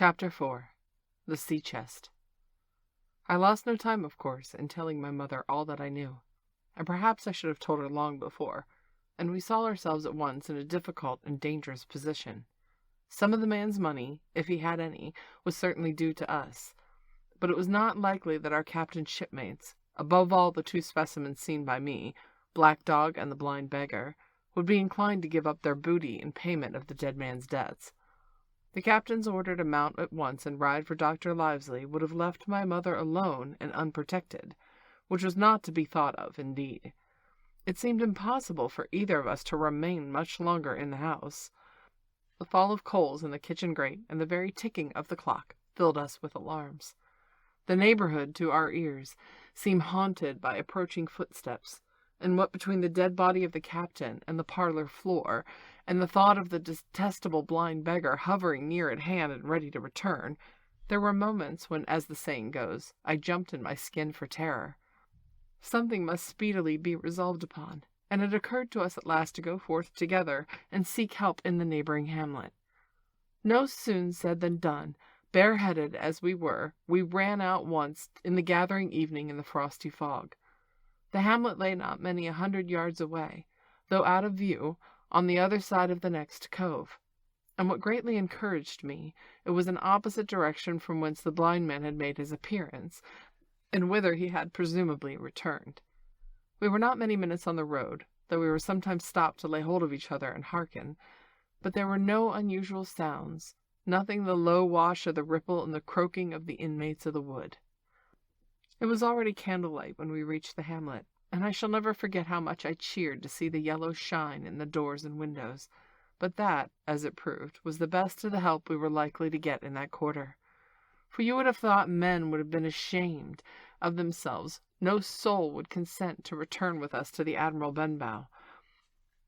Chapter 4. The Sea Chest. I lost no time, of course, in telling my mother all that I knew, and perhaps I should have told her long before, and we saw ourselves at once in a difficult and dangerous position. Some of the man's money, if he had any, was certainly due to us, but it was not likely that our captain's shipmates, above all the two specimens seen by me, Black Dog and the blind beggar, would be inclined to give up their booty in payment of the dead man's debts. The captain's order to mount at once and ride for Dr. Livesley would have left my mother alone and unprotected, which was not to be thought of, indeed. It seemed impossible for either of us to remain much longer in the house. The fall of coals in the kitchen grate and the very ticking of the clock filled us with alarms. The neighborhood, to our ears, seemed haunted by approaching footsteps, and what between the dead body of the captain and the parlor floor, and the thought of the detestable blind beggar hovering near at hand and ready to return, there were moments when, as the saying goes, I jumped in my skin for terror. Something must speedily be resolved upon, and it occurred to us at last to go forth together and seek help in the neighboring hamlet. No sooner said than done. Bareheaded as we were, we ran out once in the gathering evening in the frosty fog. The hamlet lay not many 100 yards away, though out of view, on the other side of the next cove, and what greatly encouraged me, it was an opposite direction from whence the blind man had made his appearance, and whither he had presumably returned. We were not many minutes on the road, though we were sometimes stopped to lay hold of each other and hearken, but there were no unusual sounds, nothing the low wash of the ripple and the croaking of the inmates of the wood. It was already candlelight when we reached the hamlet, and I shall never forget how much I cheered to see the yellow shine in the doors and windows, but that, as it proved, was the best of the help we were likely to get in that quarter. For you would have thought men would have been ashamed of themselves. No soul would consent to return with us to the Admiral Benbow.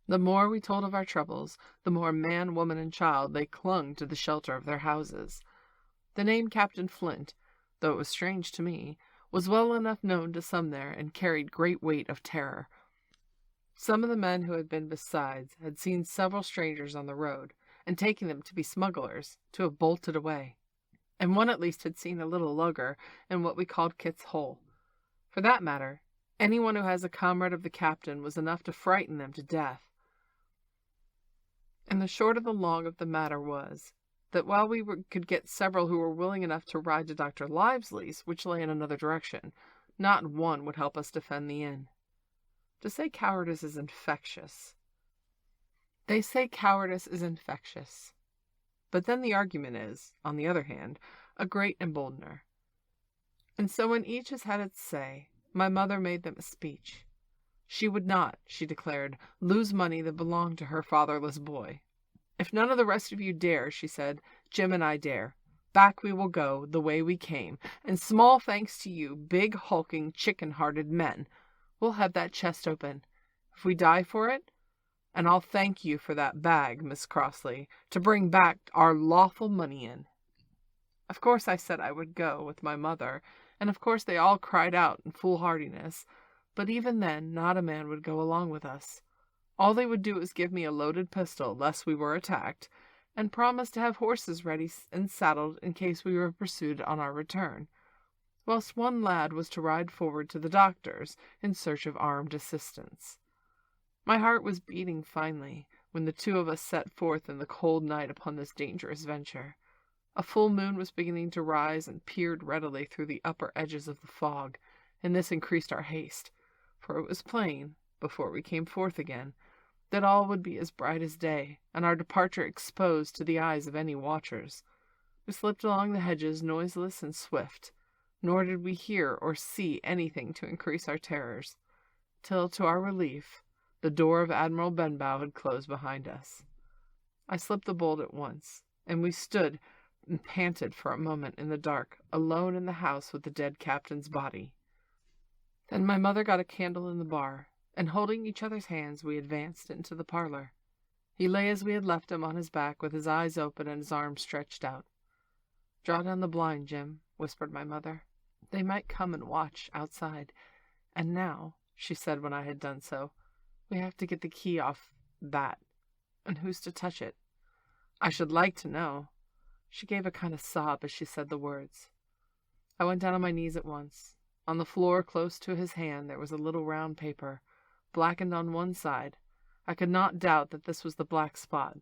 The more we told of our troubles, the more man, woman, and child they clung to the shelter of their houses. The name Captain Flint, though it was strange to me, was well enough known to some there, and carried great weight of terror. Some of the men who had been besides had seen several strangers on the road, and taking them to be smugglers, to have bolted away. And one at least had seen a little lugger in what we called Kit's Hole. For that matter, anyone who has a comrade of the captain was enough to frighten them to death. And the short of the long of the matter was, that while we could get several who were willing enough to ride to Dr. Livesley's, which lay in another direction, not one would help us defend the inn. To say cowardice is infectious. They say cowardice is infectious. But then the argument is, on the other hand, a great emboldener. And so when each has had its say, my mother made them a speech. She would not, she declared, lose money that belonged to her fatherless boy. If none of the rest of you dare, she said, Jim and I dare. Back we will go, the way we came, and small thanks to you, big, hulking, chicken-hearted men. We'll have that chest open, if we die for it, and I'll thank you for that bag, Miss Crossley, to bring back our lawful money in. Of course I said I would go with my mother, and of course they all cried out in foolhardiness, but even then not a man would go along with us. All they would do was give me a loaded pistol, lest we were attacked, and promise to have horses ready and saddled in case we were pursued on our return, whilst one lad was to ride forward to the doctor's in search of armed assistance. My heart was beating finely when the two of us set forth in the cold night upon this dangerous venture. A full moon was beginning to rise and peered readily through the upper edges of the fog, and this increased our haste, for it was plain, before we came forth again, that all would be as bright as day, and our departure exposed to the eyes of any watchers. We slipped along the hedges, noiseless and swift, nor did we hear or see anything to increase our terrors, till, to our relief, the door of Admiral Benbow had closed behind us. I slipped the bolt at once, and we stood and panted for a moment in the dark, alone in the house with the dead captain's body. Then my mother got a candle in the bar, and holding each other's hands, we advanced into the parlor. He lay as we had left him on his back, with his eyes open and his arms stretched out. "Draw down the blind, Jim," whispered my mother. "They might come and watch outside. And now," she said when I had done so, "we have to get the key off that. And who's to touch it? I should like to know." She gave a kind of sob as she said the words. I went down on my knees at once. On the floor close to his hand there was a little round paper, blackened on one side. I could not doubt that this was the black spot,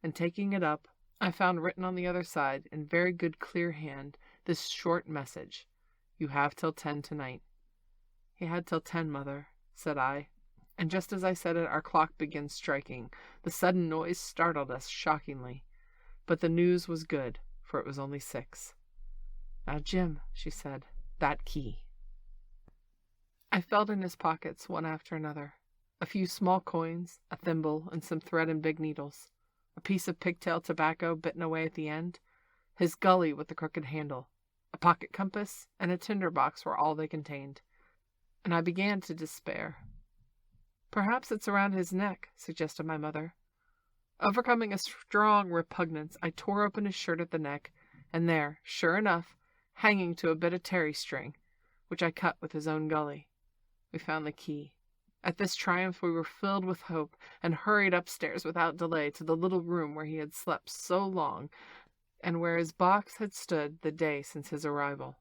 and taking it up, I found written on the other side, in very good clear hand, this short message: "You have till 10 tonight." "He had till 10, Mother," said I, and just as I said it our clock began striking. The sudden noise startled us shockingly. But the news was good, for it was only 6. "Now, Jim," she said, "that key." I felt in his pockets one after another. A few small coins, a thimble, and some thread and big needles. A piece of pigtail tobacco bitten away at the end. His gully with the crooked handle. A pocket compass and a tinder box were all they contained. And I began to despair. "Perhaps it's around his neck," suggested my mother. Overcoming a strong repugnance, I tore open his shirt at the neck, and there, sure enough, hanging to a bit of terry string, which I cut with his own gully, we found the key. At this triumph we were filled with hope, and hurried upstairs without delay to the little room where he had slept so long, and where his box had stood the day since his arrival.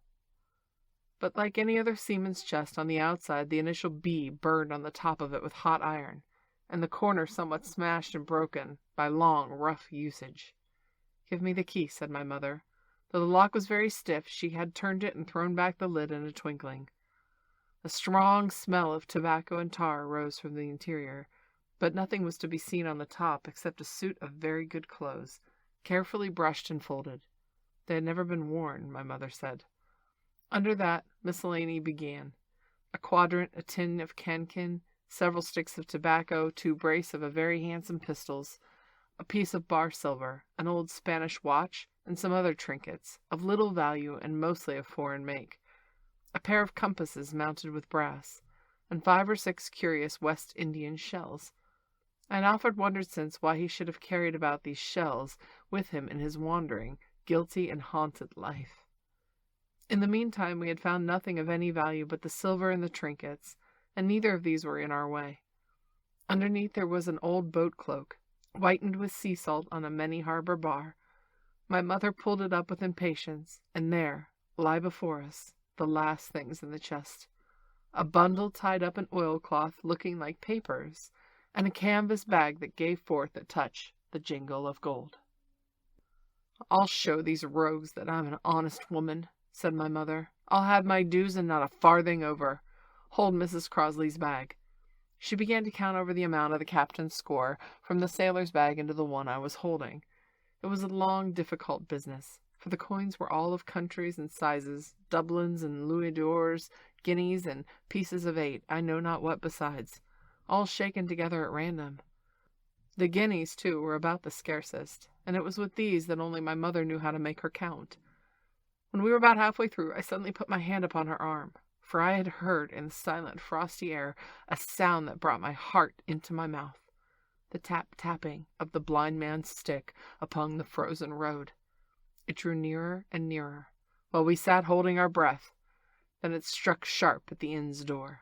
But like any other seaman's chest, on the outside the initial B burned on the top of it with hot iron, and the corner somewhat smashed and broken by long, rough usage. "Give me the key," said my mother. Though the lock was very stiff, she had turned it and thrown back the lid in a twinkling. A strong smell of tobacco and tar rose from the interior, but nothing was to be seen on the top except a suit of very good clothes, carefully brushed and folded. They had never been worn, my mother said. Under that, miscellany began. A quadrant, a tin of cankin, several sticks of tobacco, 2 brace of a very handsome pistols, a piece of bar silver, an old Spanish watch, and some other trinkets, of little value and mostly of foreign make, a pair of compasses mounted with brass, and 5 or 6 curious West Indian shells. I had often wondered since why he should have carried about these shells with him in his wandering, guilty and haunted life. In the meantime we had found nothing of any value but the silver and the trinkets, and neither of these were in our way. Underneath there was an old boat cloak, whitened with sea salt on a many harbor bar. My mother pulled it up with impatience, and there lie before us the last things in the chest: a bundle tied up in oilcloth looking like papers, and a canvas bag that gave forth a touch the jingle of gold. "I'll show these rogues that I'm an honest woman," said my mother. "I'll have my dues and not a farthing over. Hold Mrs. Crosley's bag." She began to count over the amount of the captain's score from the sailor's bag into the one I was holding. It was a long, difficult business, for the coins were all of countries and sizes, Dublins and louis d'ors, guineas and pieces of 8, I know not what besides, all shaken together at random. The guineas, too, were about the scarcest, and it was with these that only my mother knew how to make her count. When we were about halfway through, I suddenly put my hand upon her arm, for I had heard in the silent, frosty air a sound that brought my heart into my mouth, the tap-tapping of the blind man's stick upon the frozen road. It drew nearer and nearer, while we sat holding our breath. Then it struck sharp at the inn's door.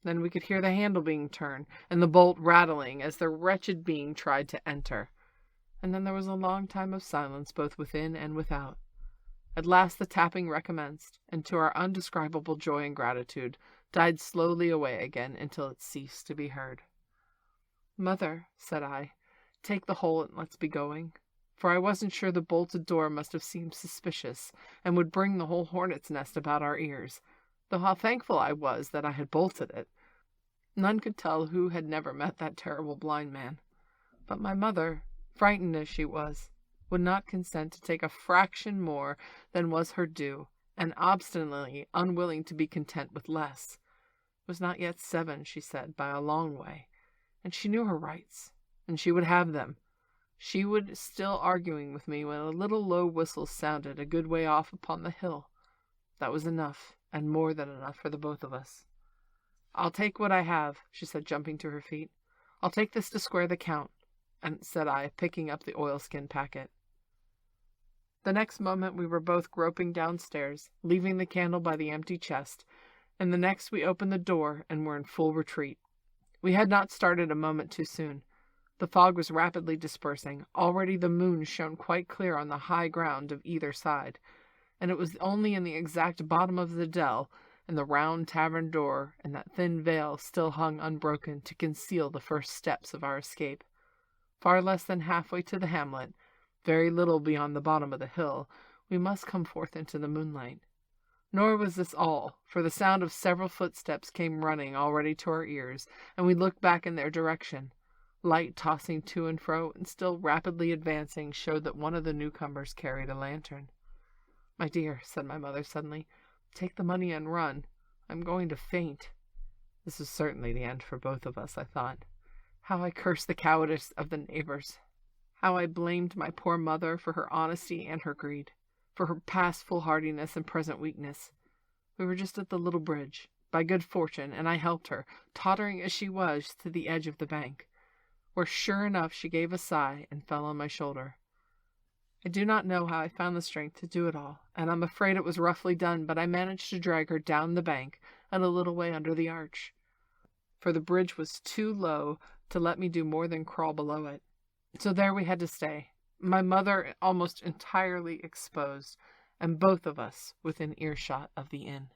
Then we could hear the handle being turned, and the bolt rattling as the wretched being tried to enter. And then there was a long time of silence both within and without. At last the tapping recommenced, and to our undescribable joy and gratitude, died slowly away again until it ceased to be heard. "Mother," said I, "take the whole and let's be going." For I wasn't sure the bolted door must have seemed suspicious, and would bring the whole hornet's nest about our ears, though how thankful I was that I had bolted it. None could tell who had never met that terrible blind man. But my mother, frightened as she was, would not consent to take a fraction more than was her due, and obstinately unwilling to be content with less. It was not yet 7, she said, by a long way, and she knew her rights, and she would have them. She was still arguing with me when a little low whistle sounded a good way off upon the hill. That was enough, and more than enough for the both of us. "I'll take what I have," she said, jumping to her feet. "I'll take this to square the count," and said I, picking up the oilskin packet. The next moment we were both groping downstairs, leaving the candle by the empty chest, and the next we opened the door and were in full retreat. We had not started a moment too soon. The fog was rapidly dispersing. Already the moon shone quite clear on the high ground of either side, and it was only in the exact bottom of the dell, and the round tavern door, and that thin veil still hung unbroken to conceal the first steps of our escape. Far less than halfway to the hamlet, very little beyond the bottom of the hill, we must come forth into the moonlight. Nor was this all, for the sound of several footsteps came running already to our ears, and we looked back in their direction. Light tossing to and fro, and still rapidly advancing, showed that one of the newcomers carried a lantern. "My dear," said my mother suddenly, "take the money and run. I'm going to faint." This was certainly the end for both of us, I thought. How I cursed the cowardice of the neighbors! How I blamed my poor mother for her honesty and her greed, for her past foolhardiness and present weakness. We were just at the little bridge, by good fortune, and I helped her, tottering as she was, to the edge of the bank, where sure enough she gave a sigh and fell on my shoulder. I do not know how I found the strength to do it all, and I'm afraid it was roughly done, but I managed to drag her down the bank and a little way under the arch, for the bridge was too low to let me do more than crawl below it. So there we had to stay, my mother almost entirely exposed, and both of us within earshot of the inn.